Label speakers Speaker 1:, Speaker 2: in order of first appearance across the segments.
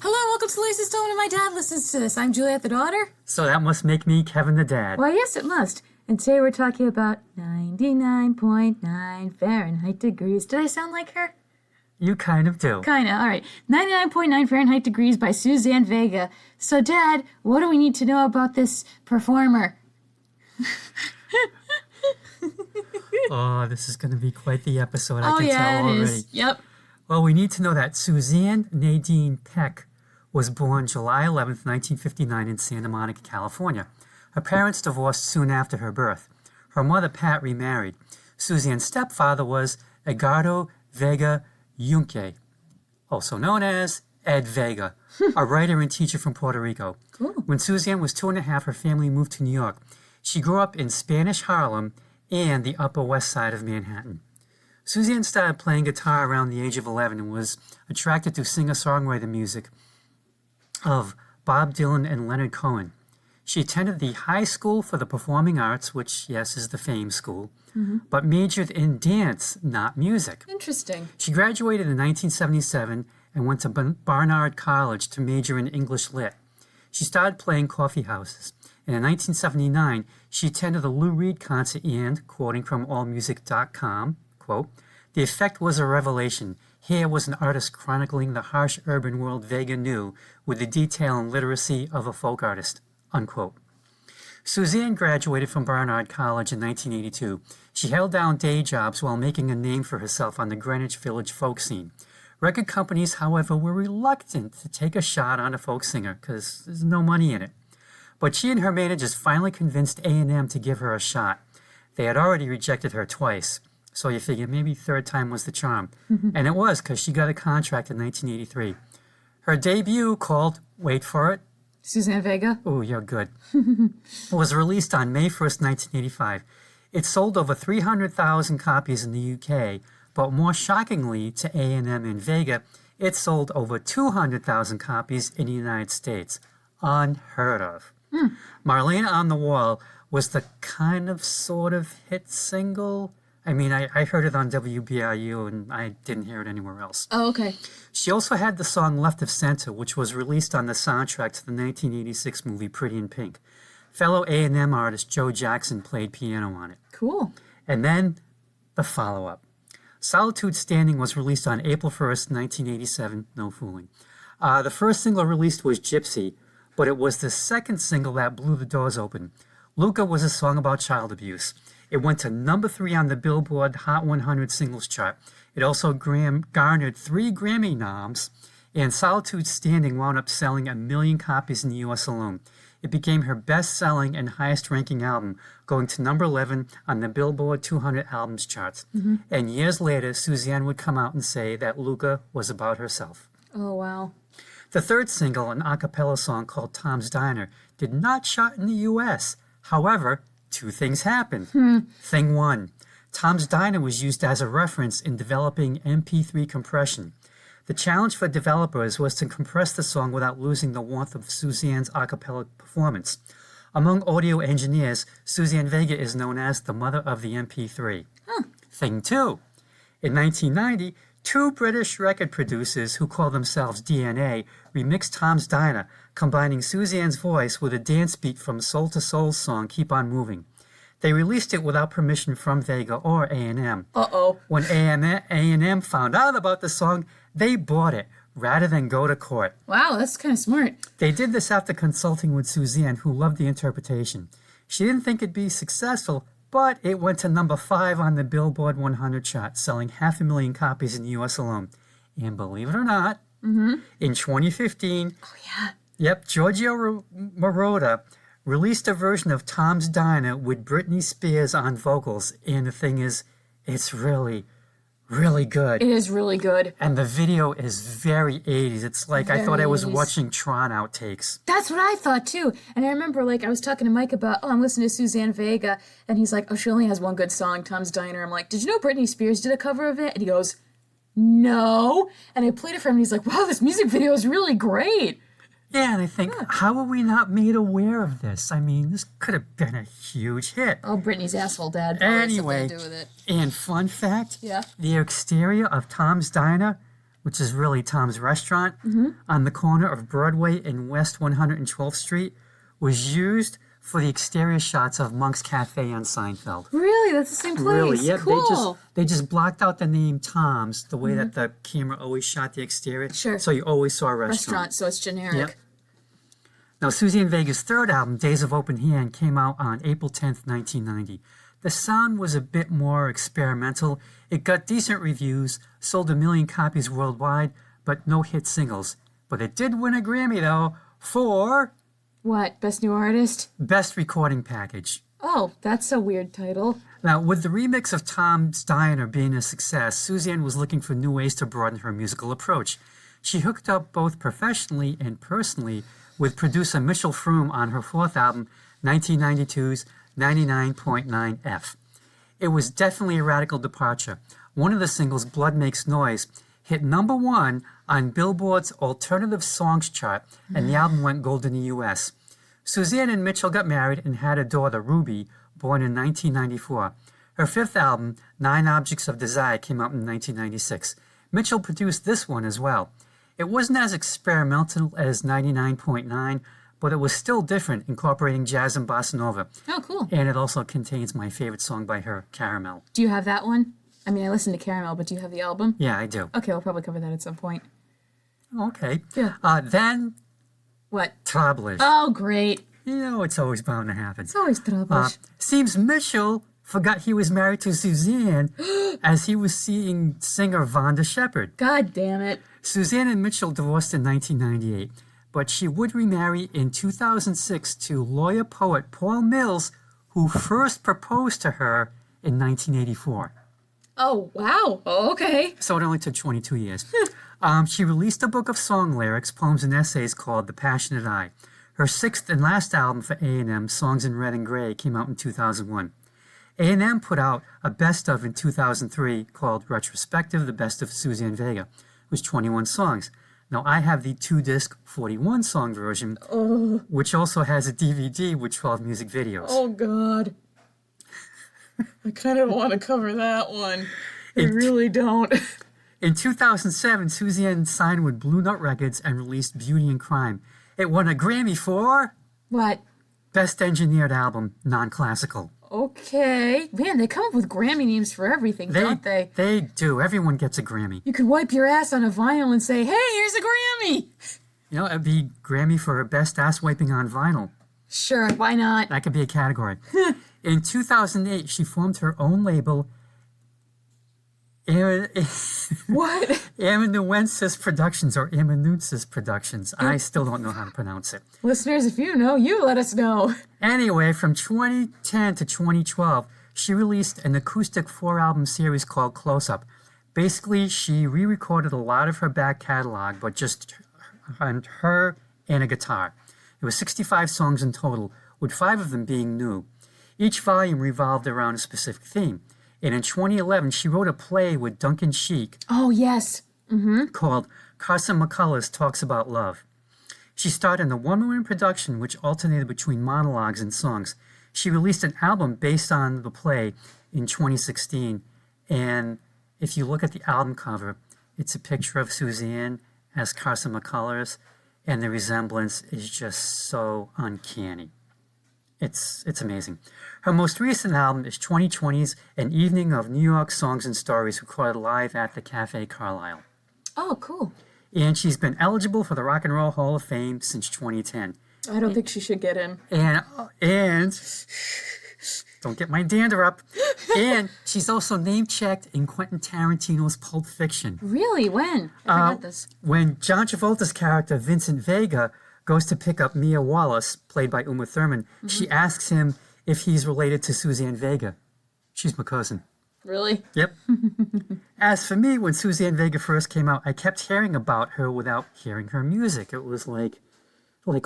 Speaker 1: Hello, welcome to Lisa Stone and my dad listens to this. I'm Juliet the daughter.
Speaker 2: So that must make me Kevin the dad.
Speaker 1: Why, yes, it must. And today we're talking about 99.9 Fahrenheit degrees. Did I sound like her?
Speaker 2: You kind of do.
Speaker 1: Kinda, all right. 99.9 Fahrenheit degrees by Suzanne Vega. So, Dad, what do we need to know about this performer?
Speaker 2: Oh, this is going to be quite the episode, I can tell already.
Speaker 1: It is. Yep.
Speaker 2: Well, we need to know that Suzanne Nadine Peck was born July 11th, 1959 in Santa Monica, California. Her parents divorced soon after her birth. Her mother, Pat, remarried. Suzanne's stepfather was Edgardo Vega Yunque, also known as Ed Vega, a writer and teacher from Puerto Rico.
Speaker 1: Cool.
Speaker 2: When Suzanne was 2.5, her family moved to New York. She grew up in Spanish Harlem and the Upper West Side of Manhattan. Suzanne started playing guitar around the age of 11 and was attracted to singer-songwriter music of Bob Dylan and Leonard Cohen. She attended the High School for the Performing Arts, which, yes, is the Fame School, but majored in dance, not music.
Speaker 1: Interesting.
Speaker 2: She graduated in 1977 and went to Barnard College to major in English Lit. She started playing coffee houses, and in 1979, she attended the Lou Reed concert and, quoting from AllMusic.com, quote, "The effect was a revelation. Here was an artist chronicling the harsh urban world Vega knew with the detail and literacy of a folk artist," unquote. Suzanne graduated from Barnard College in 1982. She held down day jobs while making a name for herself on the Greenwich Village folk scene. Record companies, however, were reluctant to take a shot on a folk singer because there's no money in it. But she and her managers finally convinced A&M to give her a shot. They had already rejected her twice, so you figure maybe third time was the charm. And it was, because she got a contract in 1983. Her debut, called, wait for it,
Speaker 1: Suzanne Vega?
Speaker 2: oh, you're good, was released on May 1st, 1985. It sold over 300,000 copies in the UK, but more shockingly to A&M and Vega, it sold over 200,000 copies in the United States. Unheard of. Marlena on the Wall was the kind of sort of hit single. I mean, I heard it on WBRU and I didn't hear it anywhere else.
Speaker 1: Oh, okay.
Speaker 2: She also had the song Left of Center, which was released on the soundtrack to the 1986 movie Pretty in Pink. Fellow A&M artist Joe Jackson played piano on it.
Speaker 1: Cool.
Speaker 2: And then the follow-up. Solitude Standing was released on April 1st, 1987. No fooling. The first single released was Gypsy, but it was the second single that blew the doors open. Luca was a song about child abuse. It went to number 3 on the Billboard Hot 100 singles chart. It also garnered 3 Grammy noms, and Solitude Standing wound up selling 1 million copies in the U.S. alone. It became her best-selling and highest-ranking album, going to number 11 on the Billboard 200 albums charts. And years later, Suzanne would come out and say that Luca was about herself.
Speaker 1: Oh, wow.
Speaker 2: The third single, an a cappella song called Tom's Diner, did not chart in the U.S. However, 2 things happened. Thing 1, Tom's Diner was used as a reference in developing MP3 compression. The challenge for developers was to compress the song without losing the warmth of Suzanne's a cappella performance. Among audio engineers, Suzanne Vega is known as the mother of the MP3. Thing 2, in 1990, 2 British record producers who call themselves DNA remixed Tom's Diner, combining Suzanne's voice with a dance beat from Soul to Soul's song Keep On Moving. They released it without permission from Vega or A&M.
Speaker 1: Uh-oh.
Speaker 2: When A&M found out about the song, they bought it rather than go to court.
Speaker 1: Wow, that's kind of smart.
Speaker 2: They did this after consulting with Suzanne, who loved the interpretation. She didn't think it'd be successful, but it went to number 5 on the Billboard 100 chart, selling 500,000 copies in the U.S. alone. And believe it or not, in 2015, Giorgio Moroder released a version of Tom's Diner with Britney Spears on vocals. And the thing is, it's really, really good.
Speaker 1: It is really good.
Speaker 2: And the video is very 80s. It's like I thought I was
Speaker 1: 80s.
Speaker 2: watching Tron outtakes.
Speaker 1: That's what I thought, too. And I remember, I was talking to Mike about, I'm listening to Suzanne Vega, and he's like, oh, she only has one good song, Tom's Diner. I'm like, did you know Britney Spears did a cover of it? And he goes, no. And I played it for him, and he's like, wow, this music video is really great.
Speaker 2: Yeah, and I think, how are we not made aware of this? I mean, this could have been a huge hit.
Speaker 1: Oh, Britney's asshole dad.
Speaker 2: Anyway,
Speaker 1: Something to do with it.
Speaker 2: and fun fact,
Speaker 1: Yeah.
Speaker 2: the exterior of Tom's Diner which is really Tom's restaurant, on the corner of Broadway and West 112th Street, was used for the exterior shots of Monk's Cafe on Seinfeld.
Speaker 1: Really? That's the same place?
Speaker 2: Really, yeah.
Speaker 1: Cool.
Speaker 2: They just blocked out the name Tom's, the way that the camera always shot the exterior.
Speaker 1: Sure.
Speaker 2: So you always saw a
Speaker 1: Restaurant, so it's generic.
Speaker 2: Yep. Now, Suzanne Vega's third album, Days of Open Hand, came out on April 10th, 1990. The sound was a bit more experimental. It got decent reviews, sold 1 million copies worldwide, but no hit singles. But it did win a Grammy, though, for...
Speaker 1: What? Best New Artist?
Speaker 2: Best Recording Package.
Speaker 1: Oh, that's a weird title.
Speaker 2: Now, with the remix of Tom's Diner being a success, Suzanne was looking for new ways to broaden her musical approach. She hooked up both professionally and personally with producer Mitchell Froom on her fourth album, 1992's 99.9F. It was definitely a radical departure. One of the singles, Blood Makes Noise, hit #1 on Billboard's Alternative Songs chart, and the album went gold in the U.S. Suzanne and Mitchell got married and had a daughter, Ruby, born in 1994. Her fifth album, 9 Objects of Desire, came out in 1996. Mitchell produced this one as well. It wasn't as experimental as 99.9, but it was still different, incorporating jazz and bossa nova.
Speaker 1: Oh, cool.
Speaker 2: And it also contains my favorite song by her, Caramel.
Speaker 1: Do you have that one? I mean, I listened to Caramel, but do you have the album?
Speaker 2: Yeah, I do.
Speaker 1: Okay, we'll probably cover that at some point.
Speaker 2: Okay.
Speaker 1: Yeah.
Speaker 2: Then,
Speaker 1: What?
Speaker 2: Troublish.
Speaker 1: Oh, great.
Speaker 2: You know, it's always bound to happen.
Speaker 1: It's always trouble.
Speaker 2: Seems Mitchell forgot he was married to Suzanne as he was seeing singer Vonda Shepard.
Speaker 1: God damn it.
Speaker 2: Suzanne and Mitchell divorced in 1998, but she would remarry in 2006 to lawyer-poet Paul Mills, who first proposed to her in 1984.
Speaker 1: Oh, wow. Oh, okay.
Speaker 2: So it only took 22 years. She released a book of song lyrics, poems, and essays called The Passionate Eye. Her sixth and last album for A&M, Songs in Red and Gray, came out in 2001. A&M put out a best of in 2003 called Retrospective, The Best of Suzanne Vega. It was 21 songs. Now, I have the 2-disc 41-song version, which also has a DVD with 12 music videos.
Speaker 1: Oh, God. I kind of want to cover that one. I really don't.
Speaker 2: In 2007, Suzanne signed with Blue Note Records and released Beauty and Crime. It won a Grammy for...
Speaker 1: What?
Speaker 2: Best Engineered Album, Non-Classical.
Speaker 1: Okay. Man, they come up with Grammy names for everything, don't they?
Speaker 2: They do. Everyone gets a Grammy.
Speaker 1: You could wipe your ass on a vinyl and say, hey, here's a Grammy.
Speaker 2: You know, it'd be Grammy for Best Ass Wiping on Vinyl.
Speaker 1: Sure, why not?
Speaker 2: That could be a category. In 2008, she formed her own label,
Speaker 1: What?
Speaker 2: Amanuensis Productions, or Amanuensis Productions. I still don't know how to pronounce it.
Speaker 1: Listeners, if you know, you let us know.
Speaker 2: Anyway, from 2010 to 2012, she released an acoustic 4-album series called Close Up. Basically, she re-recorded a lot of her back catalog, but just her and a guitar. There were 65 songs in total, with 5 of them being new. Each volume revolved around a specific theme. And in 2011, she wrote a play with Duncan Sheik.
Speaker 1: Oh, yes.
Speaker 2: Called Carson McCullers Talks About Love. She starred in a one-woman production which alternated between monologues and songs. She released an album based on the play in 2016. And if you look at the album cover, it's a picture of Suzanne as Carson McCullers, and the resemblance is just so uncanny. It's amazing. Her most recent album is 2020's An Evening of New York Songs and Stories, recorded live at the Cafe Carlisle.
Speaker 1: Oh, cool.
Speaker 2: And she's been eligible for the Rock and Roll Hall of Fame since 2010.
Speaker 1: I don't think she should get in.
Speaker 2: And don't get my dander up. And she's also name-checked in Quentin Tarantino's Pulp Fiction.
Speaker 1: Really? When? I forgot this.
Speaker 2: When John Travolta's character, Vincent Vega, goes to pick up Mia Wallace, played by Uma Thurman, she asks him if he's related to Suzanne Vega. She's my cousin.
Speaker 1: Really?
Speaker 2: Yep. As for me, when Suzanne Vega first came out, I kept hearing about her without hearing her music. It was like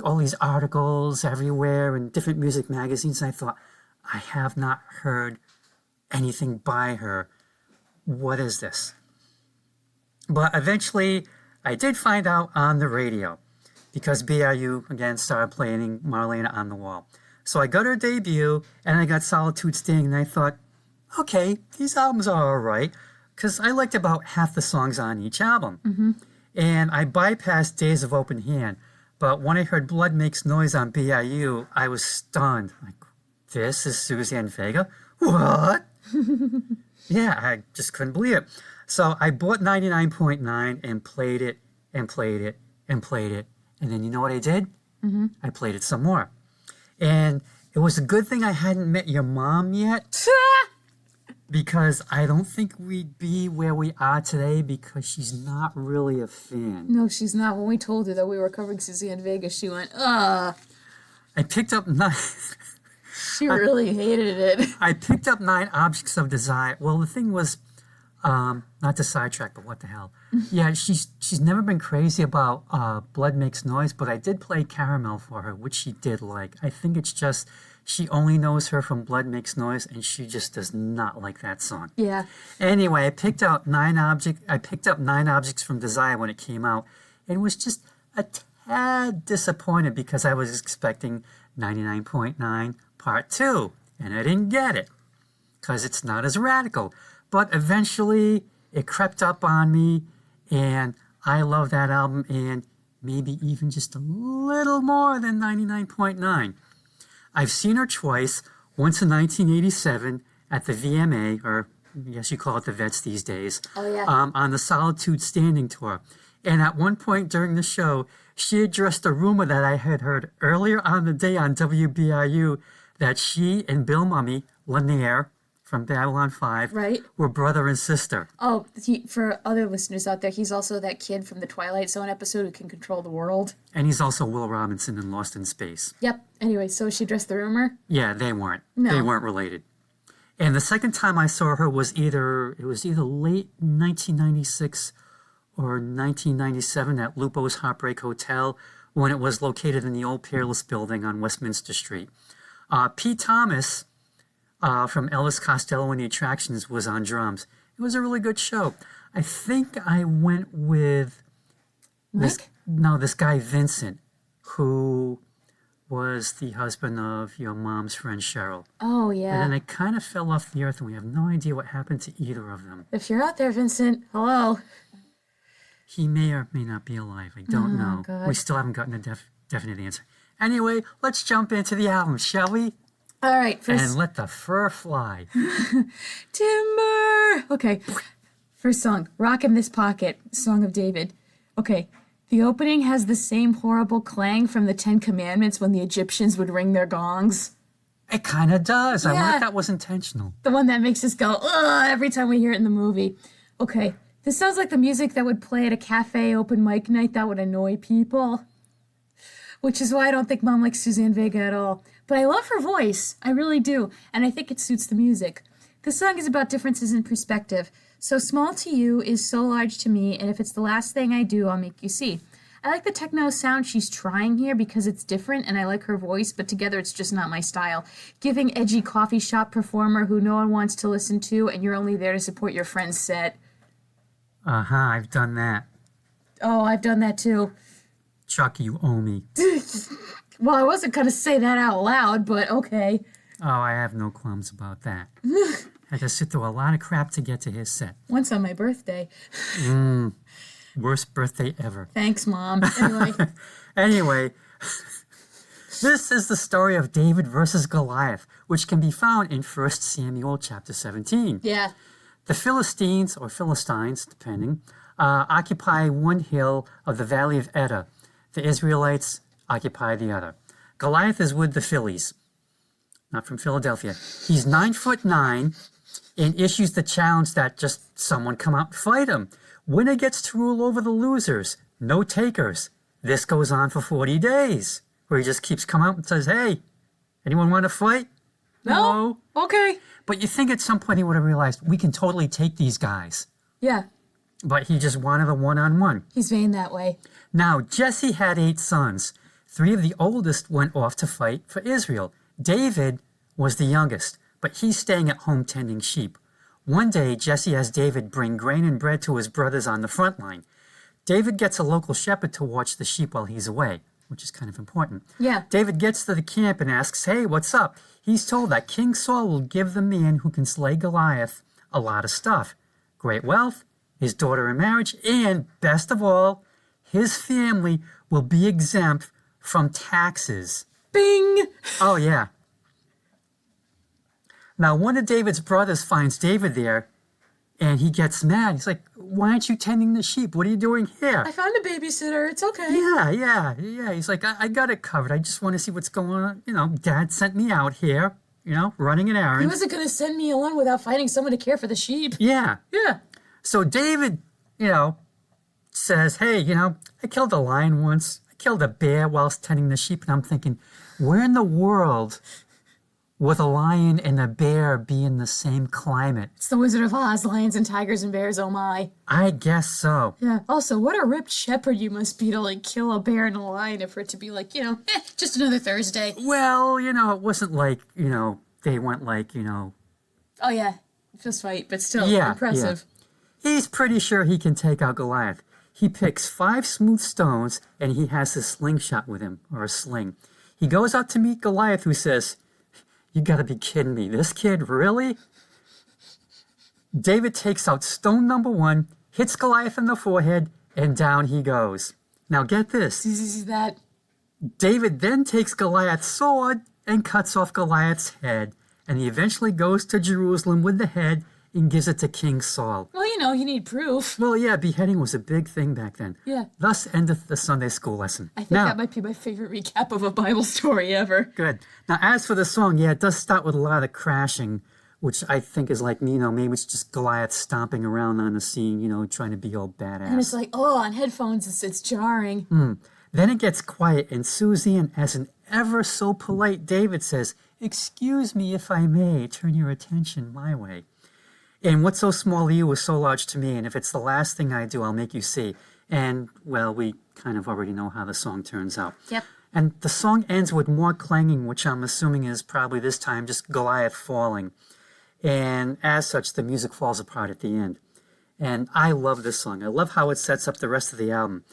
Speaker 2: all these articles everywhere and different music magazines. I thought, I have not heard anything by her. What is this? But eventually, I did find out on the radio, because BRU, again, started playing Marlena on the Wall. So I got her debut, and I got Solitude Sting, and I thought, okay, these albums are all right, because I liked about half the songs on each album. And I bypassed Days of Open Hand. But when I heard Blood Makes Noise on BIU, I was stunned. Like, this is Suzanne Vega? What? Yeah, I just couldn't believe it. So I bought 99.9 and played it and played it and played it. And then you know what I did? I played it some more. And it was a good thing I hadn't met your mom yet. Because I don't think we'd be where we are today because she's not really a fan.
Speaker 1: No, she's not. When we told her that we were covering Suzanne Vega, she went, ugh.
Speaker 2: I picked up 9...
Speaker 1: She really hated it.
Speaker 2: I picked up 9 Objects of Desire. Well, the thing was, not to sidetrack, but what the hell. Yeah, she's never been crazy about Blood Makes Noise, but I did play Caramel for her, which she did like. I think it's just she only knows her from Blood Makes Noise, and she just does not like that song.
Speaker 1: Yeah.
Speaker 2: Anyway, I picked up 9 Objects from Desire when it came out, and was just a tad disappointed because I was expecting 99.9 Part 2, and I didn't get it because it's not as radical. But eventually, it crept up on me, and I love that album, and maybe even just a little more than 99.9. I've seen her twice, once in 1987 at the VMA, or I guess you call it the Vets these days, on the Solitude Standing Tour. And at one point during the show, she addressed a rumor that I had heard earlier on the day on WBIU that she and Bill Mummy, Lanier from Babylon 5, were brother and sister.
Speaker 1: Oh, for other listeners out there, he's also that kid from the Twilight Zone episode who can control the world.
Speaker 2: And he's also Will Robinson in Lost in Space.
Speaker 1: Yep. Anyway, so she addressed the rumor?
Speaker 2: Yeah, they weren't.
Speaker 1: No.
Speaker 2: They weren't related. And the second time I saw her was either late 1996 or 1997 at Lupo's Heartbreak Hotel when it was located in the old Peerless building on Westminster Street. Pete Thomas from Elvis Costello and the Attractions was on drums. It was a really good show. I think I went with this guy Vincent, who was the husband of your mom's friend Cheryl.
Speaker 1: Oh, yeah.
Speaker 2: And then they kind of fell off the earth, and we have no idea what happened to either of them.
Speaker 1: If you're out there, Vincent, hello.
Speaker 2: He may or may not be alive. I don't know.
Speaker 1: God.
Speaker 2: We still haven't gotten a definite answer. Anyway, let's jump into the album, shall we?
Speaker 1: All right.
Speaker 2: And let the fur fly.
Speaker 1: Timber! Okay. First song, Rock in This Pocket, Song of David. Okay. The opening has the same horrible clang from the Ten Commandments when the Egyptians would ring their gongs.
Speaker 2: It kind of does.
Speaker 1: Yeah.
Speaker 2: I wonder if that was intentional.
Speaker 1: The one that makes us go, ugh, every time we hear it in the movie. Okay. This sounds like the music that would play at a cafe open mic night that would annoy people. Which is why I don't think Mom likes Suzanne Vega at all. But I love her voice. I really do. And I think it suits the music. This song is about differences in perspective. So small to you is so large to me, and if it's the last thing I do, I'll make you see. I like the techno sound she's trying here because it's different, and I like her voice, but together it's just not my style. Giving edgy coffee shop performer who no one wants to listen to, and you're only there to support your friend's set.
Speaker 2: Uh-huh, I've done that.
Speaker 1: Oh, I've done that too.
Speaker 2: Chuck, you owe me.
Speaker 1: Well, I wasn't going to say that out loud, but okay.
Speaker 2: Oh, I have no qualms about that. Had to sit through a lot of crap to get to his set.
Speaker 1: Once on my birthday.
Speaker 2: Worst birthday ever.
Speaker 1: Thanks, Mom.
Speaker 2: Anyway, this is the story of David versus Goliath, which can be found in 1 Samuel chapter 17.
Speaker 1: Yeah.
Speaker 2: The Philistines, or Philistines, depending, occupy one hill of the valley of Edah. The Israelites occupy the other. Goliath is with the Phillies, not from Philadelphia. He's 9'9" and issues the challenge that just someone come out and fight him. Winner gets to rule over the losers, no takers. This goes on for 40 days, where he just keeps coming out and says, hey, anyone want to fight?
Speaker 1: No? Okay.
Speaker 2: But you think at some point he would have realized, we can totally take these guys.
Speaker 1: Yeah.
Speaker 2: But he just wanted a one-on-one.
Speaker 1: He's vain that way.
Speaker 2: Now, Jesse had 8 sons. 3 of the oldest went off to fight for Israel. David was the youngest, but he's staying at home tending sheep. One day, Jesse has David bring grain and bread to his brothers on the front line. David gets a local shepherd to watch the sheep while he's away, which is kind of important.
Speaker 1: Yeah.
Speaker 2: David gets to the camp and asks, hey, what's up? He's told that King Saul will give the man who can slay Goliath a lot of stuff. great wealth, his daughter in marriage, and best of all, his family will be exempt from taxes.
Speaker 1: Bing!
Speaker 2: Oh, yeah. Now, one of David's brothers finds David there, and he gets mad. He's like, why aren't you tending the sheep? What are you doing here?
Speaker 1: I found a babysitter. It's okay.
Speaker 2: Yeah. He's like, I got it covered. I just want to see what's going on. Dad sent me out here, running an errand.
Speaker 1: He wasn't going to send me alone without finding someone to care for the sheep.
Speaker 2: Yeah.
Speaker 1: Yeah.
Speaker 2: So David, says, hey, I killed a lion once. I killed a bear whilst tending the sheep. And I'm thinking, where in the world would a lion and a bear be in the same climate?
Speaker 1: It's the Wizard of Oz, lions and tigers and bears, oh my.
Speaker 2: I guess so.
Speaker 1: Yeah. Also, what a ripped shepherd you must be to, kill a bear and a lion and for it to be just another Thursday.
Speaker 2: Well, it wasn't like, they went
Speaker 1: Oh, yeah. Fist fight, but still impressive.
Speaker 2: Yeah. He's pretty sure he can take out Goliath. He picks 5 smooth stones, and he has a slingshot with him, or a sling. He goes out to meet Goliath, who says, you gotta be kidding me. This kid, really? David takes out stone number 1, hits Goliath in the forehead, and down he goes. Now get this.
Speaker 1: That.
Speaker 2: David then takes Goliath's sword and cuts off Goliath's head, and he eventually goes to Jerusalem with the head and gives it to King Saul.
Speaker 1: Well, you need proof.
Speaker 2: Well, yeah, beheading was a big thing back then.
Speaker 1: Yeah.
Speaker 2: Thus endeth the Sunday school lesson.
Speaker 1: I think that might be my favorite recap of a Bible story ever.
Speaker 2: Good. Now, as for the song, it does start with a lot of crashing, which I think is like, maybe it's just Goliath stomping around on the scene, trying to be all badass.
Speaker 1: And it's like, on headphones, it's jarring.
Speaker 2: Then it gets quiet, and Suzanne, as an ever so polite David, says, excuse me if I may turn your attention my way. And what's so small to you is so large to me, and if it's the last thing I do, I'll make you see. And, well, we kind of already know how the song turns out.
Speaker 1: Yep.
Speaker 2: And the song ends with more clanging, which I'm assuming is probably this time just Goliath falling. And as such, the music falls apart at the end. And I love this song. I love how it sets up the rest of the album.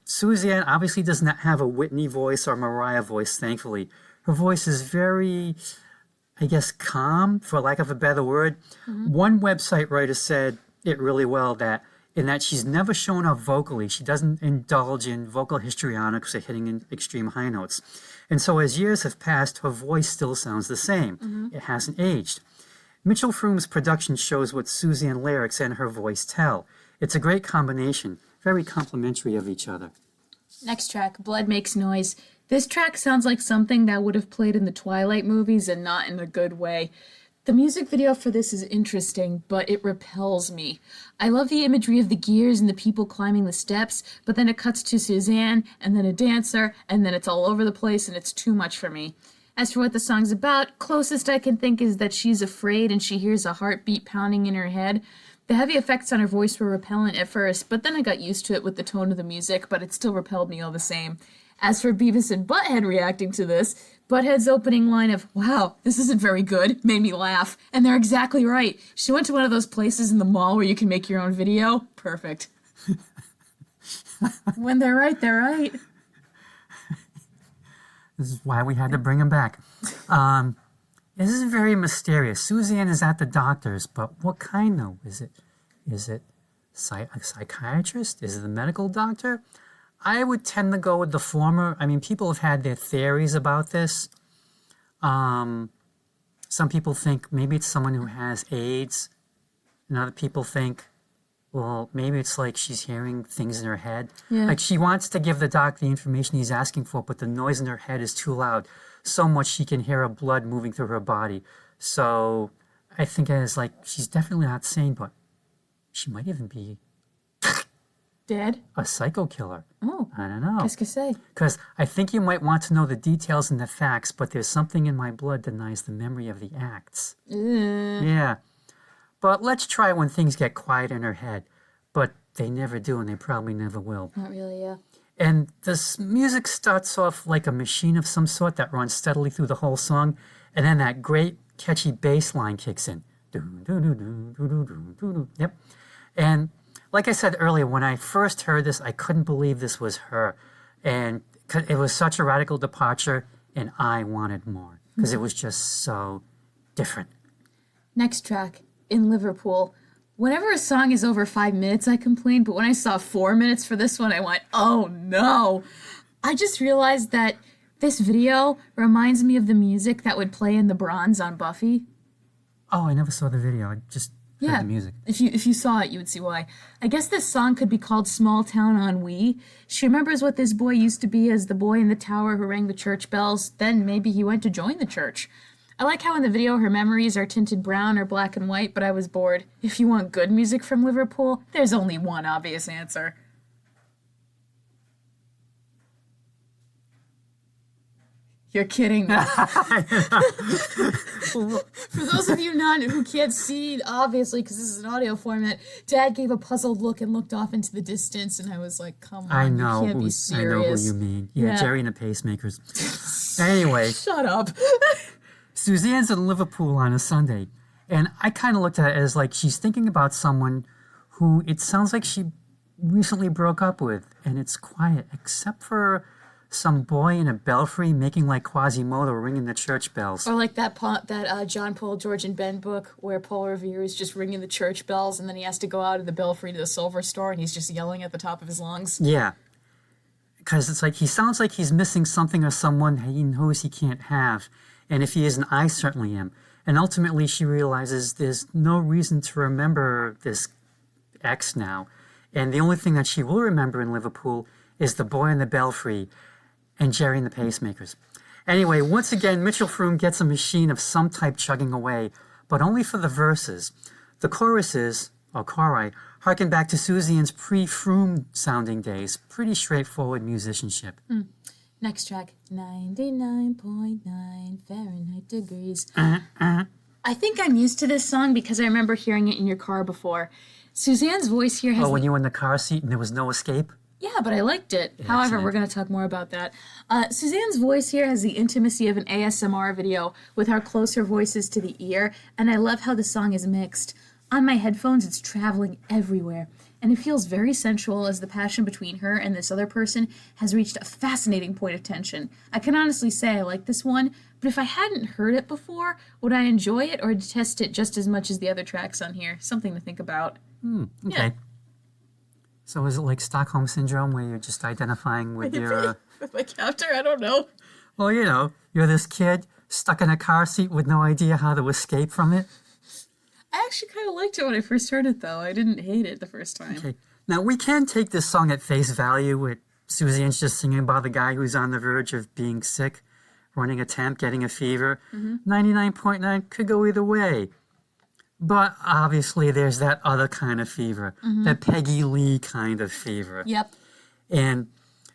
Speaker 2: Suzanne obviously does not have a Whitney voice or Mariah voice, thankfully. Her voice is very, I guess, calm, for lack of a better word. Mm-hmm. One website writer said it really well, in that she's never shown off vocally. She doesn't indulge in vocal histrionics or hitting in extreme high notes. And so as years have passed, her voice still sounds the same. Mm-hmm. It hasn't aged. Mitchell Froome's production shows what Suzanne lyrics and her voice tell. It's a great combination, very complementary of each other.
Speaker 1: Next track, Blood Makes Noise. This track sounds like something that would have played in the Twilight movies and not in a good way. The music video for this is interesting, but it repels me. I love the imagery of the gears and the people climbing the steps, but then it cuts to Suzanne, and then a dancer, and then it's all over the place, and it's too much for me. As for what the song's about, closest I can think is that she's afraid and she hears a heartbeat pounding in her head. The heavy effects on her voice were repellent at first, but then I got used to it with the tone of the music, but it still repelled me all the same. As for Beavis and Butthead reacting to this, Butthead's opening line of, wow, this isn't very good, made me laugh. And they're exactly right. She went to one of those places in the mall where you can make your own video. Perfect. When they're right, they're right.
Speaker 2: This is why we had to bring him back. This is very mysterious. Suzanne is at the doctor's, but what kind though? Is it a psychiatrist? Is it a medical doctor? I would tend to go with the former. I mean, people have had their theories about this. Some people think maybe it's someone who has AIDS, and other people think, well, maybe it's like she's hearing things in her head. Yeah. Like she wants to give the doc the information he's asking for, but the noise in her head is too loud, so much she can hear her blood moving through her body. So I think it's like she's definitely not sane, but she might even be
Speaker 1: dead.
Speaker 2: A psycho killer.
Speaker 1: Oh.
Speaker 2: I don't know.
Speaker 1: Qu'est-ce que c'est?
Speaker 2: Because I think you might want to know the details and the facts, but there's something in my blood that denies the memory of the acts. Yeah. But let's try when things get quiet in her head. But they never do, and they probably never will.
Speaker 1: Not really, yeah.
Speaker 2: And this music starts off like a machine of some sort that runs steadily through the whole song, and then that great, catchy bass line kicks in. Yep. And like I said earlier, when I first heard this, I couldn't believe this was her. And it was such a radical departure, and I wanted more, because it was just so different.
Speaker 1: Next track, In Liverpool. Whenever a song is over 5 minutes, I complain, but when I saw 4 minutes for this one, I went, oh no. I just realized that this video reminds me of the music that would play in the bronze on Buffy.
Speaker 2: Oh, I never saw the video. I just heard the music.
Speaker 1: If you saw it, you would see why. I guess this song could be called Small Town Ennui. She remembers what this boy used to be as the boy in the tower who rang the church bells. Then maybe he went to join the church. I like how in the video her memories are tinted brown or black and white, but I was bored. If you want good music from Liverpool, there's only one obvious answer. You're kidding me. For those of you who can't see, obviously, because this is an audio format, Dad gave a puzzled look and looked off into the distance, and I was like, come on, you can't be serious.
Speaker 2: I know who you mean. Yeah, Jerry and the Pacemakers. Anyway.
Speaker 1: Shut up.
Speaker 2: Suzanne's in Liverpool on a Sunday, and I kind of looked at it as like she's thinking about someone who it sounds like she recently broke up with, and it's quiet, except for some boy in a belfry making like Quasimodo ringing the church bells.
Speaker 1: Or like that John Paul, George and Ben book where Paul Revere is just ringing the church bells and then he has to go out of the belfry to the silver store and he's just yelling at the top of his lungs.
Speaker 2: Yeah. Because it's like he sounds like he's missing something or someone he knows he can't have. And if he isn't, I certainly am. And ultimately she realizes there's no reason to remember this ex now. And the only thing that she will remember in Liverpool is the boy in the belfry and Jerry and the Pacemakers. Anyway, once again, Mitchell Froome gets a machine of some type chugging away, but only for the verses. The choruses, or chori, harken back to Suzanne's pre-Froome sounding days. Pretty straightforward musicianship.
Speaker 1: Next track, 99.9 Fahrenheit degrees. I think I'm used to this song because I remember hearing it in your car before. Suzanne's voice here has...
Speaker 2: Oh, when you were in the car seat and there was no escape?
Speaker 1: Yeah, but I liked it. Excellent. However, we're going to talk more about that. Suzanne's voice here has the intimacy of an ASMR video with how close her voice is to the ear, and I love how the song is mixed. On my headphones, it's traveling everywhere, and it feels very sensual as the passion between her and this other person has reached a fascinating point of tension. I can honestly say I like this one, but if I hadn't heard it before, would I enjoy it or detest it just as much as the other tracks on here? Something to think about.
Speaker 2: Okay. Yeah. So is it like Stockholm Syndrome where you're just identifying with your...
Speaker 1: with my captor? I don't know.
Speaker 2: Well, you know, you're this kid stuck in a car seat with no idea how to escape from it.
Speaker 1: I actually kind of liked it when I first heard it, though. I didn't hate it the first time.
Speaker 2: Okay. Now, we can take this song at face value with Suzanne's just singing about the guy who's on the verge of being sick, running a temp, getting a fever. 99.9 could go either way. But obviously there's that other kind of fever, that Peggy Lee kind of fever.
Speaker 1: Yep.
Speaker 2: And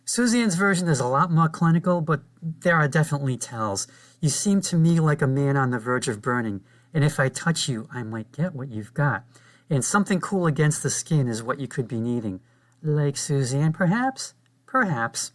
Speaker 2: Suzanne's version is a lot more clinical, but there are definitely tells. You seem to me like a man on the verge of burning, and if I touch you, I might get what you've got. And something cool against the skin is what you could be needing. Like Suzanne, perhaps? Perhaps.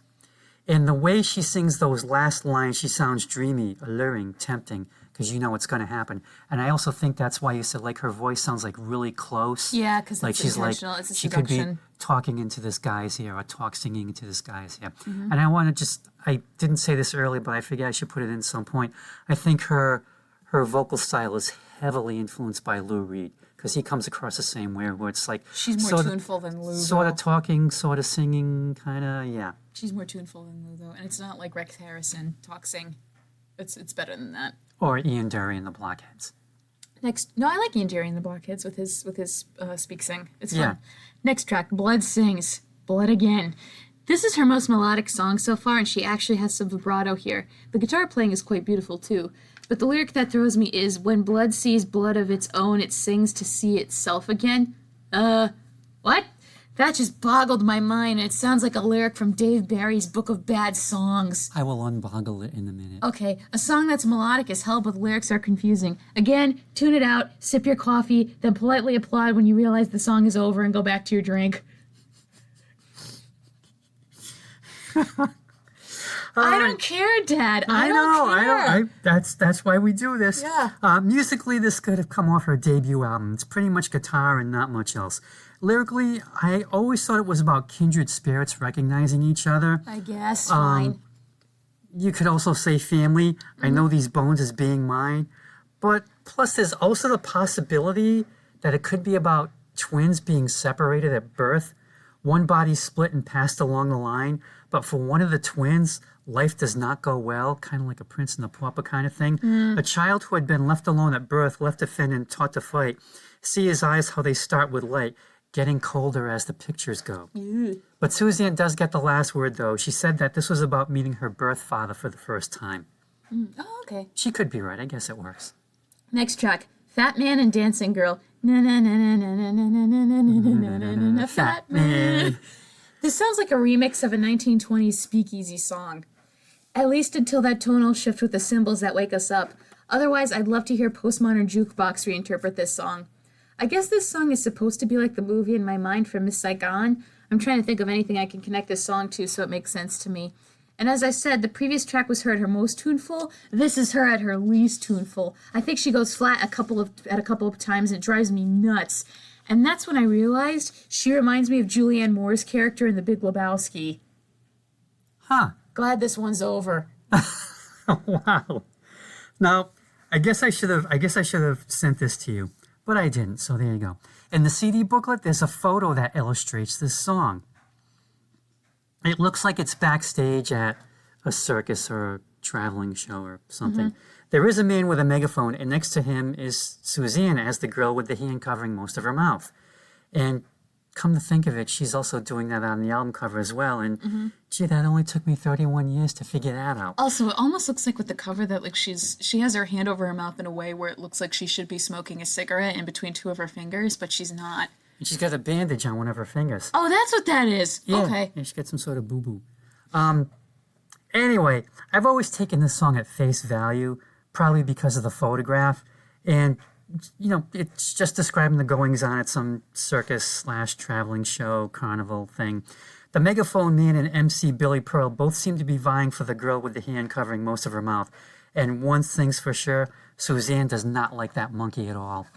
Speaker 2: And the way she sings those last lines, she sounds dreamy, alluring, tempting, because you know what's going to happen. And I also think that's why you said, like, her voice sounds, like, really close.
Speaker 1: Yeah, because
Speaker 2: like
Speaker 1: it's
Speaker 2: she's
Speaker 1: intentional.
Speaker 2: Like,
Speaker 1: it's a
Speaker 2: she could be
Speaker 1: seduction.
Speaker 2: talking into this guy's ear or singing into this guy's ear. And I want to just, I didn't say this earlier, but I figured I should put it in some point. I think her vocal style is heavily influenced by Lou Reed, because he comes across the same way, where it's like...
Speaker 1: She's more tuneful than Lou,
Speaker 2: Sort of talking, sort of singing, kind of, yeah.
Speaker 1: She's more tuneful than Lou, though. And it's not like Rex Harrison talk-sing. It's better than that.
Speaker 2: Or Ian Dury and the Blockheads.
Speaker 1: Next, no, I like Ian Dury and the Blockheads with his speak-sing. It's fun.
Speaker 2: Yeah.
Speaker 1: Next track, Blood Sings. Blood Again. This is her most melodic song so far, and she actually has some vibrato here. The guitar playing is quite beautiful, too. But the lyric that throws me is, when blood sees blood of its own, it sings to see itself again. What? That just boggled my mind, and it sounds like a lyric from Dave Barry's Book of Bad Songs.
Speaker 2: I will unboggle it in a minute.
Speaker 1: Okay, a song that's melodic as hell, but the lyrics are confusing. Again, tune it out, sip your coffee, then politely applaud when you realize the song is over and go back to your drink. I don't care, Dad. I don't care.
Speaker 2: That's why we do this.
Speaker 1: Yeah.
Speaker 2: Musically, this could have come off her debut album. It's pretty much guitar and not much else. Lyrically, I always thought it was about kindred spirits recognizing each other.
Speaker 1: I guess, fine.
Speaker 2: You could also say family. I know these bones as being mine. But plus, there's also the possibility that it could be about twins being separated at birth. One body split and passed along the line, but for one of the twins, life does not go well, kind of like a prince and a pauper kind of thing. A child who had been left alone at birth, left to fend and taught to fight. See his eyes how they start with light, getting colder as the pictures go. But Suzanne does get the last word, though. She said that this was about meeting her birth father for the first time.
Speaker 1: Oh, okay.
Speaker 2: She could be right. I guess it works.
Speaker 1: Next track, Fat Man and Dancing Girl. Na na na na na na na na na na na na na na Fat Man. This sounds like a remix of a 1920s speakeasy song. At least until that tonal shift with the cymbals that wake us up. Otherwise, I'd love to hear Postmodern Jukebox reinterpret this song. I guess this song is supposed to be like the movie in my mind from Miss Saigon. I'm trying to think of anything I can connect this song to so it makes sense to me. And as I said, the previous track was her at her most tuneful. This is her at her least tuneful. I think she goes flat a couple of times and it drives me nuts. And that's when I realized she reminds me of Julianne Moore's character in The Big Lebowski.
Speaker 2: Huh.
Speaker 1: Glad this one's over.
Speaker 2: Wow. Now, I guess I should have sent this to you, but I didn't. So there you go. In the CD booklet, there's a photo that illustrates this song. It looks like it's backstage at a circus or a traveling show or something. There is a man with a megaphone, and next to him is Suzanne as the girl with the hand covering most of her mouth. And come to think of it, she's also doing that on the album cover as well. And gee, that only took me 31 years to figure that out.
Speaker 1: Also, it almost looks like with the cover that like she has her hand over her mouth in a way where it looks like she should be smoking a cigarette in between two of her fingers, but she's not.
Speaker 2: And she's got a bandage on one of her fingers.
Speaker 1: Oh, that's what that is.
Speaker 2: Yeah,
Speaker 1: Okay.
Speaker 2: and she's got some sort of boo-boo. Anyway, I've always taken this song at face value, probably because of the photograph. And, you know, it's just describing the goings-on at some circus/traveling show, carnival thing. The megaphone man and MC Billy Pearl both seem to be vying for the girl with the hand covering most of her mouth. And one thing's for sure, Suzanne does not like that monkey at all.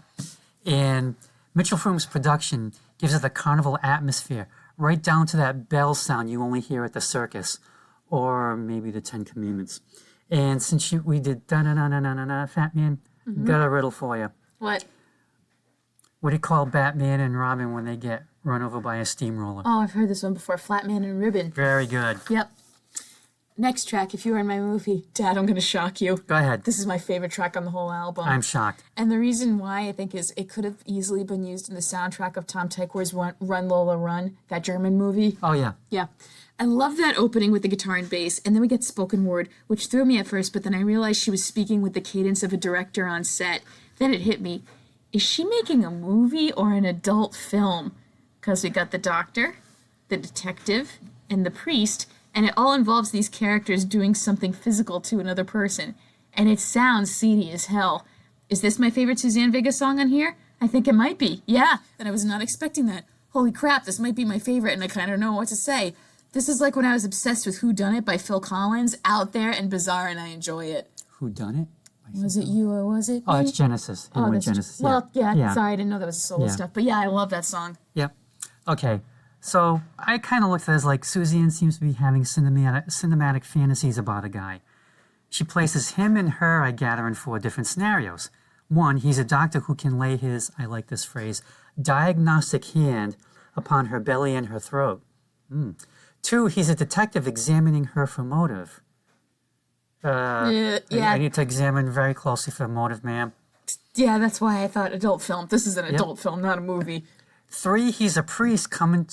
Speaker 2: And Mitchell Froome's production gives it the carnival atmosphere, right down to that bell sound you only hear at the circus, or maybe the Ten Commandments. And since we did da-na-na-na-na-na, Fat Man, got a riddle for you.
Speaker 1: What?
Speaker 2: What do you call Batman and Robin when they get run over by a steamroller?
Speaker 1: Oh, I've heard this one before. Flat Man and Ribbon.
Speaker 2: Very good.
Speaker 1: Yep. Next track, if you were in my movie. Dad, I'm going to shock you.
Speaker 2: Go ahead.
Speaker 1: This is my favorite track on the whole album.
Speaker 2: I'm shocked.
Speaker 1: And the reason why, I think, is it could have easily been used in the soundtrack of Tom Tykwer's Run Lola Run, that German movie.
Speaker 2: Oh, yeah.
Speaker 1: Yeah. I love that opening with the guitar and bass, and then we get spoken word, which threw me at first, but then I realized she was speaking with the cadence of a director on set. Then it hit me. Is she making a movie or an adult film? Because we got the doctor, the detective, and the priest, and it all involves these characters doing something physical to another person. And it sounds seedy as hell. Is this my favorite Suzanne Vega song on here? I think it might be. Yeah, and I was not expecting that. Holy crap, this might be my favorite, and I kind of know what to say. This is like when I was obsessed with Who Done It by Phil Collins, out there and bizarre, and I enjoy it.
Speaker 2: Who Done It?
Speaker 1: Was it you or was it me?
Speaker 2: Oh, it's Genesis.
Speaker 1: Oh,
Speaker 2: That's Genesis.
Speaker 1: Well, yeah,
Speaker 2: Yeah.
Speaker 1: sorry, I didn't know that was solo stuff. But yeah, I love that song.
Speaker 2: Yep. Okay. So I kind of looked at it as like Suzanne seems to be having cinematic fantasies about a guy. She places him and her, I gather, in 4 different scenarios. 1, he's a doctor who can lay his, I like this phrase, diagnostic hand upon her belly and her throat. 2, he's a detective examining her for motive.
Speaker 1: Yeah.
Speaker 2: I need to examine very closely for motive, ma'am.
Speaker 1: Yeah, that's why I thought adult film. This is an adult film, not a movie.
Speaker 2: 3, he's a priest coming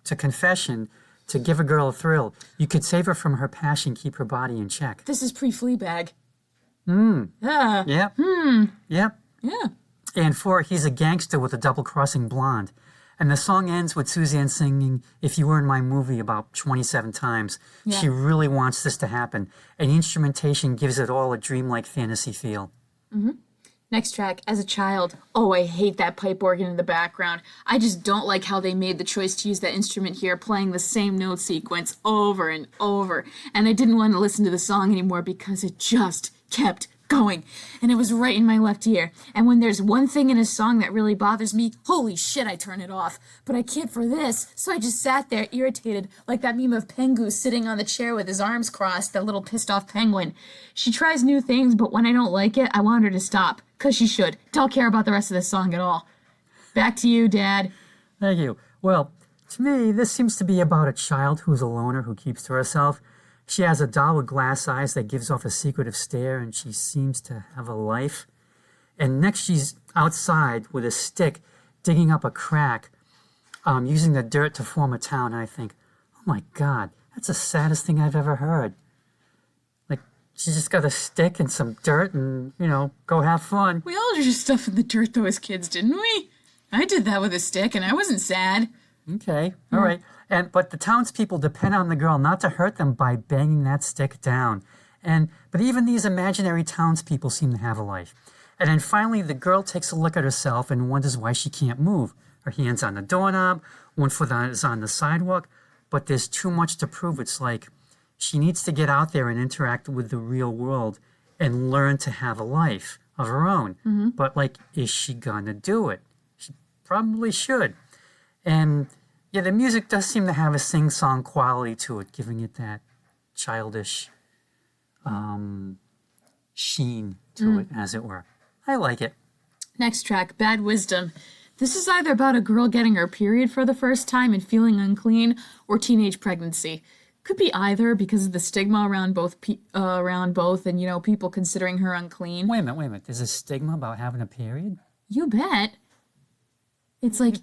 Speaker 2: to confession to give a girl a thrill. You could save her from her passion, keep her body in check.
Speaker 1: This is pre-Fleabag.
Speaker 2: Yeah. Yep.
Speaker 1: Yeah.
Speaker 2: And 4, he's a gangster with a double-crossing blonde. And the song ends with Suzanne singing If You Were in My Movie about 27 times.
Speaker 1: Yeah.
Speaker 2: She really wants this to happen. And the instrumentation gives it all a dreamlike fantasy feel.
Speaker 1: Next track, As a Child. Oh, I hate that pipe organ in the background. I just don't like how they made the choice to use that instrument here, playing the same note sequence over and over. And I didn't want to listen to the song anymore because it just kept going. And it was right in my left ear. And when there's one thing in a song that really bothers me, holy shit, I turn it off. But I can't for this, so I just sat there irritated, like that meme of Pengu sitting on the chair with his arms crossed, that little pissed off penguin. She tries new things, but when I don't like it, I want her to stop. 'Cause she should. Don't care about the rest of the song at all. Back to you, Dad.
Speaker 2: Thank you. Well, to me, this seems to be about a child who's a loner who keeps to herself. She has a doll with glass eyes that gives off a secretive stare, and she seems to have a life. And next, she's outside with a stick, digging up a crack, using the dirt to form a town. And I think, oh my God, that's the saddest thing I've ever heard. Like, she just got a stick and some dirt and, go have fun.
Speaker 1: We all drew stuff in the dirt, though, as kids, didn't we? I did that with a stick, and I wasn't sad.
Speaker 2: Okay, all right. But the townspeople depend on the girl not to hurt them by banging that stick down. But even these imaginary townspeople seem to have a life. And then finally, the girl takes a look at herself and wonders why she can't move. Her hand's on the doorknob, one foot is on the sidewalk, but there's too much to prove. It's like she needs to get out there and interact with the real world and learn to have a life of her own. Mm-hmm. But, is she gonna do it? She probably should. And yeah, the music does seem to have a sing-song quality to it, giving it that childish sheen to it, as it were. I like it.
Speaker 1: Next track, Bad Wisdom. This is either about a girl getting her period for the first time and feeling unclean, or teenage pregnancy. Could be either because of the stigma around both, and people considering her unclean.
Speaker 2: Wait a minute. There's a stigma about having a period?
Speaker 1: You bet. It's like,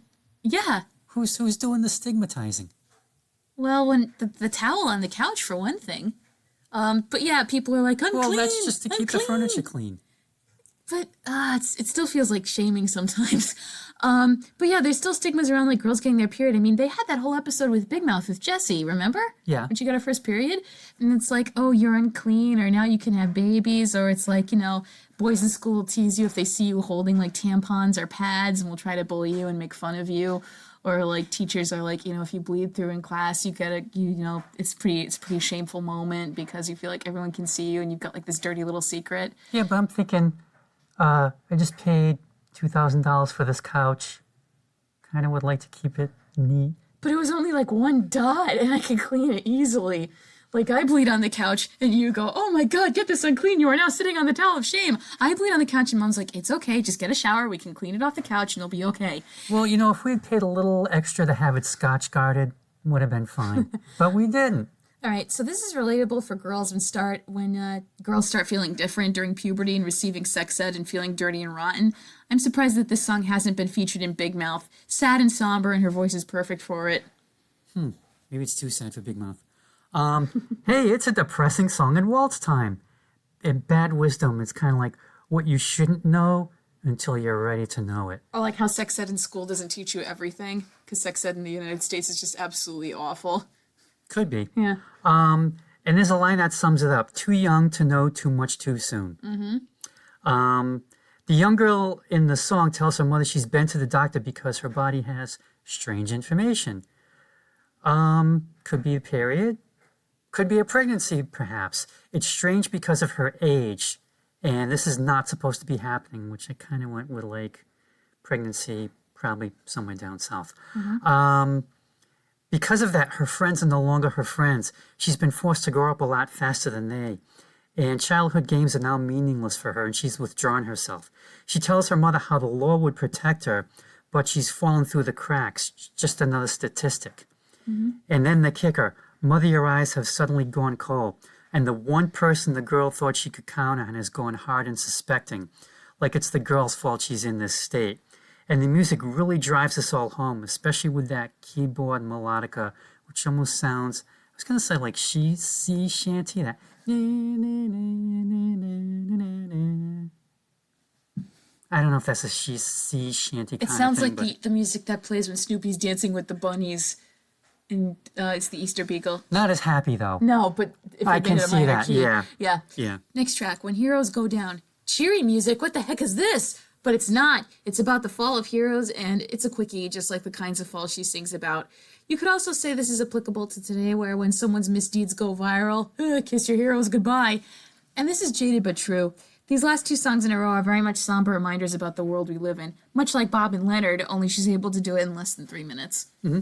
Speaker 1: yeah.
Speaker 2: Who's doing the stigmatizing?
Speaker 1: Well, when the towel on the couch, for one thing. But yeah, people are like, unclean.
Speaker 2: Well, that's just to keep the furniture clean.
Speaker 1: But it still feels like shaming sometimes. But yeah, there's still stigmas around like girls getting their period. I mean, they had that whole episode with Big Mouth with Jessie, remember?
Speaker 2: Yeah.
Speaker 1: When she got her first period. And it's like, oh, you're unclean, or now you can have babies, or it's like, boys in school will tease you if they see you holding like tampons or pads and will try to bully you and make fun of you. Or like teachers are like, if you bleed through in class, it's a pretty shameful moment because you feel like everyone can see you and you've got like this dirty little secret.
Speaker 2: Yeah, but I'm thinking, I just paid $2,000 for this couch. Kind of would like to keep it neat.
Speaker 1: But it was only like one dot and I can clean it easily. Like I bleed on the couch and you go, oh my God, get this unclean. You are now sitting on the towel of shame. I bleed on the couch and Mom's like, it's okay. Just get a shower. We can clean it off the couch and it'll be okay.
Speaker 2: Well, if we had paid a little extra to have it scotch guarded, would have been fine. But we didn't.
Speaker 1: All right, so this is relatable for girls when girls start feeling different during puberty and receiving sex ed and feeling dirty and rotten. I'm surprised that this song hasn't been featured in Big Mouth. Sad and somber, and her voice is perfect for it.
Speaker 2: Maybe it's too sad for Big Mouth. Hey, it's a depressing song in waltz time. In Bad Wisdom, it's kind of like what you shouldn't know until you're ready to know it.
Speaker 1: Or like how sex ed in school doesn't teach you everything, because sex ed in the United States is just absolutely awful.
Speaker 2: Could be.
Speaker 1: Yeah.
Speaker 2: And there's a line that sums it up. Too young to know too much too soon. Mm-hmm. The young girl in the song tells her mother she's been to the doctor because her body has strange information. Could be a period. Could be a pregnancy, perhaps. It's strange because of her age. And this is not supposed to be happening, which I kind of went with like pregnancy, probably somewhere down south. Mm-hmm. Because of that, her friends are no longer her friends. She's been forced to grow up a lot faster than they. And childhood games are now meaningless for her, and she's withdrawn herself. She tells her mother how the law would protect her, but she's fallen through the cracks. Just another statistic. Mm-hmm. And then the kicker. Mother, your eyes have suddenly gone cold. And the one person the girl thought she could count on has gone hard and suspecting. Like it's the girl's fault she's in this state. And the music really drives us all home, especially with that keyboard melodica, which almost sounds, I was going to say like sea shanty, that. I don't know if that's a sea shanty kind of thing.
Speaker 1: It sounds like the music that plays when Snoopy's dancing with the bunnies. And it's the Easter Beagle.
Speaker 2: Not as happy, though.
Speaker 1: No, but if
Speaker 2: I can see that,
Speaker 1: key,
Speaker 2: yeah.
Speaker 1: Yeah. Next track, When Heroes Go Down. Cheery music, what the heck is this? But it's not. It's about the fall of heroes, and it's a quickie, just like the kinds of fall she sings about. You could also say this is applicable to today, where when someone's misdeeds go viral, kiss your heroes goodbye. And this is jaded but true. These last two songs in a row are very much somber reminders about the world we live in. Much like Bob and Leonard, only she's able to do it in less than 3 minutes.
Speaker 2: Mm-hmm.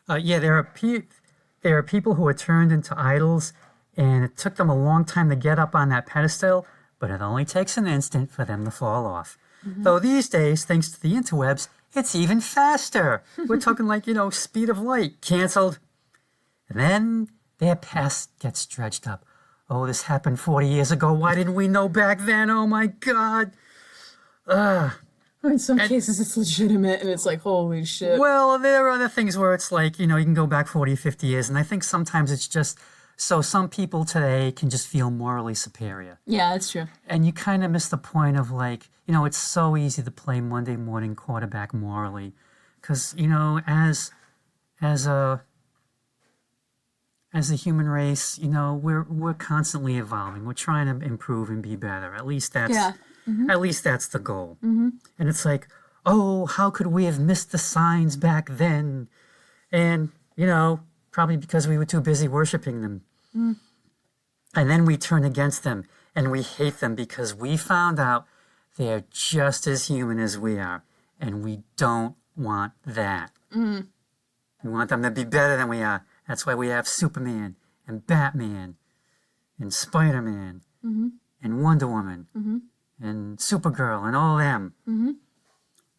Speaker 2: There are people who are turned into idols, and it took them a long time to get up on that pedestal, but it only takes an instant for them to fall off. Mm-hmm. Though these days, thanks to the interwebs, It's even faster. We're talking like, speed of light. Canceled. And then their past gets dredged up. Oh, this happened 40 years ago. Why didn't we know back then? Oh, my God.
Speaker 1: In some cases, it's legitimate, and it's like, holy shit.
Speaker 2: Well, there are other things where it's like, you can go back 40, 50 years. And I think sometimes it's just so some people today can just feel morally superior.
Speaker 1: Yeah, that's true.
Speaker 2: And you kind of miss the point of like, it's so easy to play Monday morning quarterback morally. Because, as a human race, we're constantly evolving. We're trying to improve and be better. At least that's at least that's the goal. Mm-hmm. And it's like, oh, how could we have missed the signs back then? And probably because we were too busy worshiping them. Mm. And then we turn against them and we hate them because we found out they're just as human as we are. And we don't want that. Mm. We want them to be better than we are. That's why we have Superman and Batman and Spider-Man and Wonder Woman and Supergirl and all them. Mm-hmm.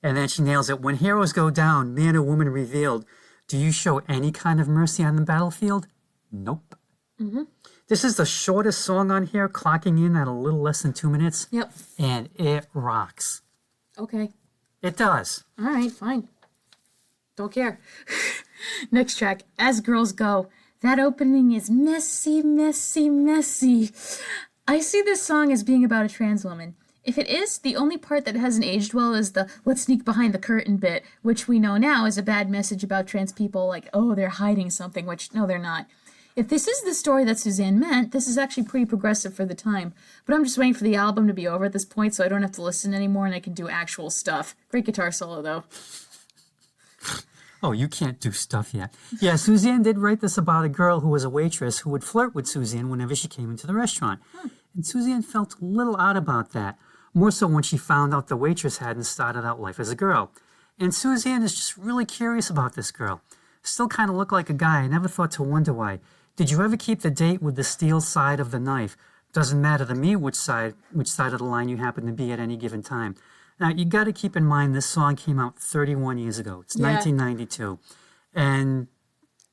Speaker 2: And then she nails it. When heroes go down, man or woman revealed, do you show any kind of mercy on the battlefield? Nope. Mm-hmm. This is the shortest song on here, clocking in at a little less than 2 minutes.
Speaker 1: Yep.
Speaker 2: And it rocks.
Speaker 1: Okay.
Speaker 2: It does.
Speaker 1: All right, fine. Don't care. Next track, As Girls Go. That opening is messy, messy, messy. I see this song as being about a trans woman. If it is, the only part that hasn't aged well is the let's sneak behind the curtain bit, which we know now is a bad message about trans people, like, oh, they're hiding something, which, no, they're not. If this is the story that Suzanne meant, this is actually pretty progressive for the time. But I'm just waiting for the album to be over at this point so I don't have to listen anymore and I can do actual stuff. Great guitar solo, though.
Speaker 2: Oh, you can't do stuff yet. Yeah, Suzanne did write this about a girl who was a waitress who would flirt with Suzanne whenever she came into the restaurant. And Suzanne felt a little odd about that, more so when she found out the waitress hadn't started out life as a girl. And Suzanne is just really curious about this girl. Still kind of looked like a guy. I never thought to wonder why. Did you ever keep the date with the steel side of the knife? Doesn't matter to me which side of the line you happen to be at any given time. Now, you got to keep in mind this song came out 31 years ago. It's 1992. And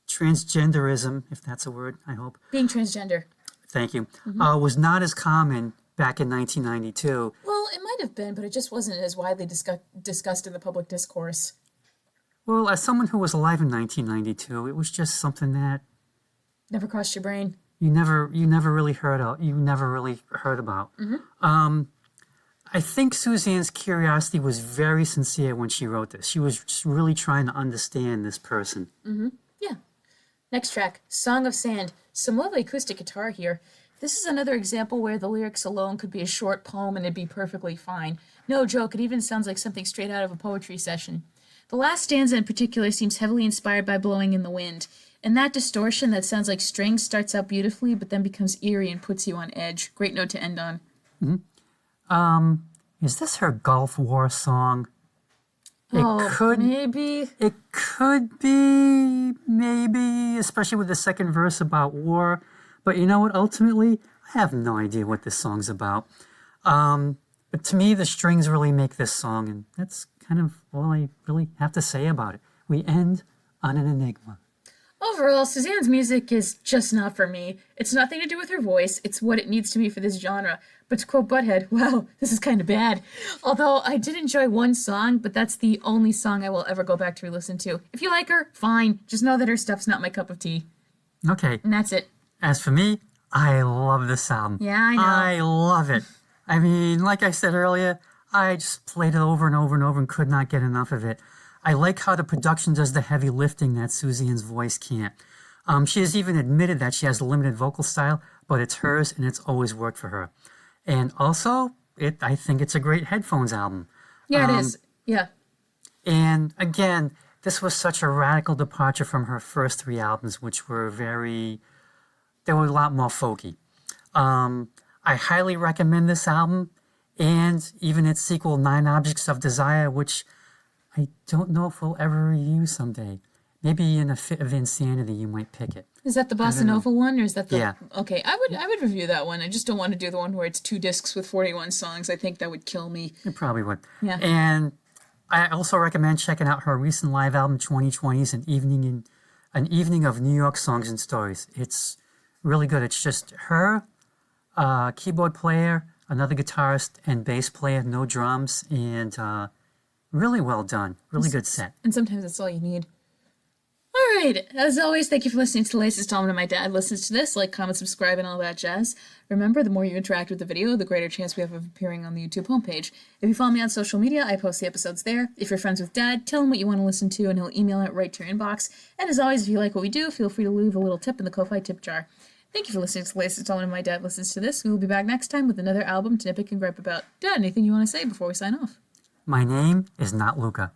Speaker 2: transgenderism, if that's a word, I hope.
Speaker 1: Being transgender.
Speaker 2: Thank you. Was not as common back in 1992.
Speaker 1: Well, it might have been, but it just wasn't as widely discussed in the public discourse.
Speaker 2: Well, as someone who was alive in 1992, it was just something that
Speaker 1: never crossed your brain.
Speaker 2: You never really heard about. Mm-hmm. I think Suzanne's curiosity was very sincere when she wrote this. She was just really trying to understand this person.
Speaker 1: Mm-hmm. Yeah. Next track, Song of Sand. Some lovely acoustic guitar here. This is another example where the lyrics alone could be a short poem and it'd be perfectly fine. No joke, it even sounds like something straight out of a poetry session. The last stanza in particular seems heavily inspired by Blowing in the Wind. And that distortion that sounds like strings starts out beautifully, but then becomes eerie and puts you on edge. Great note to end on.
Speaker 2: Mm-hmm. Is this her Gulf War song?
Speaker 1: Maybe.
Speaker 2: It could be, maybe, especially with the second verse about war. But you know what? Ultimately, I have no idea what this song's about. But to me, the strings really make this song, and that's kind of all I really have to say about it. We end on an enigma.
Speaker 1: Overall, Suzanne's music is just not for me. It's nothing to do with her voice, it's what it needs to be for this genre. But to quote Butthead, wow, this is kind of bad. Although I did enjoy one song, but that's the only song I will ever go back to re-listen to. If you like her, fine. Just know that her stuff's not my cup of tea.
Speaker 2: Okay.
Speaker 1: And that's it.
Speaker 2: As for me, I love this album.
Speaker 1: Yeah, I know.
Speaker 2: I love it. I mean, like I said earlier, I just played it over and over and over and could not get enough of it. I like how the production does the heavy lifting that Suzanne's voice can't. She has even admitted that she has a limited vocal style, but it's hers and it's always worked for her. And also, I think it's a great headphones album.
Speaker 1: Yeah, it is. Yeah.
Speaker 2: And again, this was such a radical departure from her first three albums, which were they were a lot more folky. I highly recommend this album and even its sequel, 9 Objects of Desire, which I don't know if we'll ever review someday. Maybe in a fit of insanity, you might pick it.
Speaker 1: Is that the Bossa Nova one, or is that the...
Speaker 2: Yeah.
Speaker 1: Okay, I would review that one. I just don't want to do the one where it's 2 discs with 41 songs. I think that would kill me.
Speaker 2: It probably would.
Speaker 1: Yeah.
Speaker 2: And I also recommend checking out her recent live album, 2020s, an evening of New York songs and stories. It's really good. It's just her, keyboard player, another guitarist, and bass player, no drums, and really well done. Really good set.
Speaker 1: And sometimes that's all you need. All right. As always, thank you for listening to the latest installment of My Dad Listens to This. Like, comment, subscribe, and all that jazz. Remember, the more you interact with the video, the greater chance we have of appearing on the YouTube homepage. If you follow me on social media, I post the episodes there. If you're friends with Dad, tell him what you want to listen to, and he'll email it right to your inbox. And as always, if you like what we do, feel free to leave a little tip in the Ko-Fi tip jar. Thank you for listening to the latest installment of My Dad Listens to This. We will be back next time with another album to nitpick and gripe about. Dad, anything you want to say before we sign off?
Speaker 2: My name is not Luca.